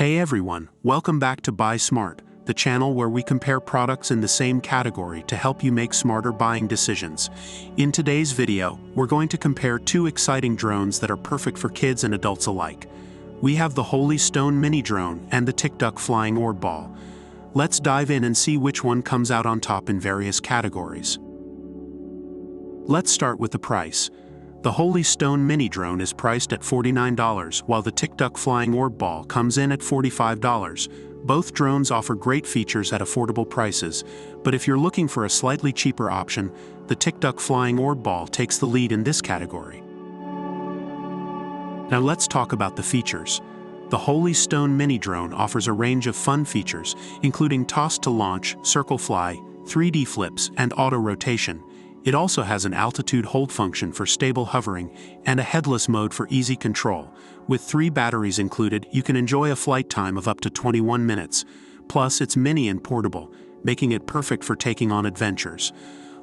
Hey everyone, welcome back to Buy Smart, the channel where we compare products in the same category to help you make smarter buying decisions. In today's video, we're going to compare two exciting drones that are perfect for kids and adults alike. We have the Holy Stone Mini Drone and the Tikduck Flying Orb Ball. Let's dive in and see which one comes out on top in various categories. Let's start with the price. The Holy Stone Mini Drone is priced at $49, while the Tikduck Flying Orb Ball comes in at $45. Both drones offer great features at affordable prices, but if you're looking for a slightly cheaper option, the Tikduck Flying Orb Ball takes the lead in this category. Now let's talk about the features. The Holy Stone Mini Drone offers a range of fun features, including toss to launch, circle fly, 3D flips, and auto rotation. It also has an altitude hold function for stable hovering and a headless mode for easy control. With 3 batteries included, you can enjoy a flight time of up to 21 minutes. Plus, it's mini and portable, making it perfect for taking on adventures.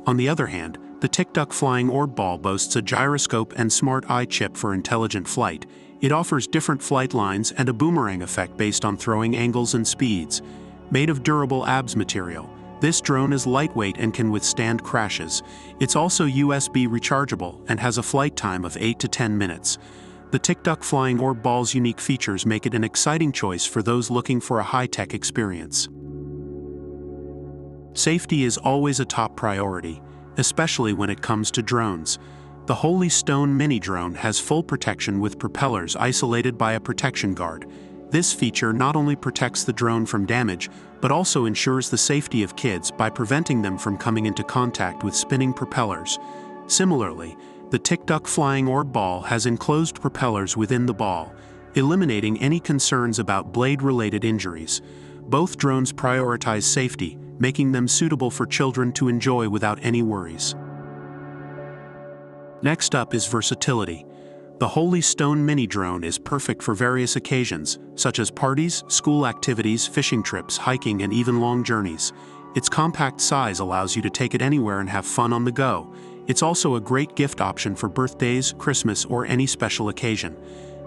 On the other hand, the Tikduck Flying Orb Ball boasts a gyroscope and smart eye chip for intelligent flight. It offers different flight lines and a boomerang effect based on throwing angles and speeds. Made of durable ABS material, this drone is lightweight and can withstand crashes. It's also USB rechargeable and has a flight time of 8 to 10 minutes. The Tikduck Flying Orb Ball's unique features make it an exciting choice for those looking for a high-tech experience. Safety is always a top priority, especially when it comes to drones. The Holy Stone Mini Drone has full protection with propellers isolated by a protection guard. This feature not only protects the drone from damage, but also ensures the safety of kids by preventing them from coming into contact with spinning propellers. Similarly, the Tikduck Flying Orb Ball has enclosed propellers within the ball, eliminating any concerns about blade-related injuries. Both drones prioritize safety, making them suitable for children to enjoy without any worries. Next up is versatility. The Holy Stone Mini Drone is perfect for various occasions, such as parties, school activities, fishing trips, hiking, and even long journeys. Its compact size allows you to take it anywhere and have fun on the go. It's also a great gift option for birthdays, Christmas, or any special occasion.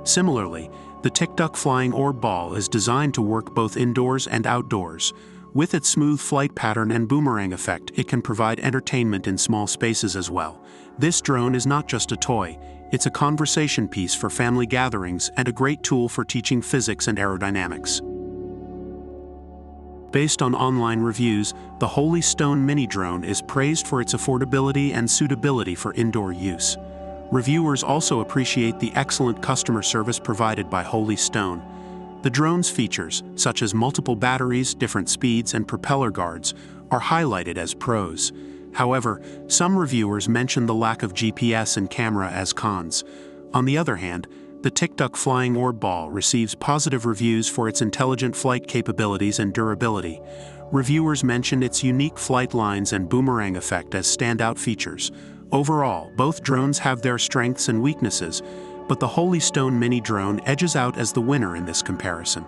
Similarly, the Tikduck Flying Orb Ball is designed to work both indoors and outdoors. With its smooth flight pattern and boomerang effect, it can provide entertainment in small spaces as well. This drone is not just a toy. It's a conversation piece for family gatherings and a great tool for teaching physics and aerodynamics. Based on online reviews, the Holy Stone Mini Drone is praised for its affordability and suitability for indoor use. Reviewers also appreciate the excellent customer service provided by Holy Stone. The drone's features, such as multiple batteries, different speeds, and propeller guards, are highlighted as pros. However, some reviewers mention the lack of GPS and camera as cons. On the other hand, the Tikduck Flying Orb Ball receives positive reviews for its intelligent flight capabilities and durability. Reviewers mention its unique flight lines and boomerang effect as standout features. Overall, both drones have their strengths and weaknesses, but the Holy Stone Mini Drone edges out as the winner in this comparison.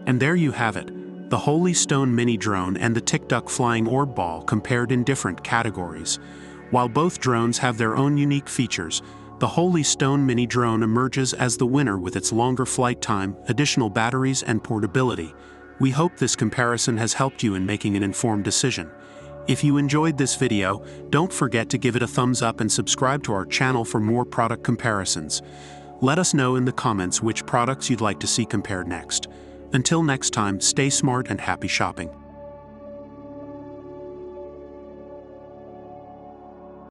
And there you have it. The Holy Stone Mini Drone and the Tikduck Flying Orb Ball compared in different categories. While both drones have their own unique features, the Holy Stone Mini Drone emerges as the winner with its longer flight time, additional batteries, and portability. We hope this comparison has helped you in making an informed decision. If you enjoyed this video, don't forget to give it a thumbs up and subscribe to our channel for more product comparisons. Let us know in the comments which products you'd like to see compared next. Until next time, stay smart and happy shopping.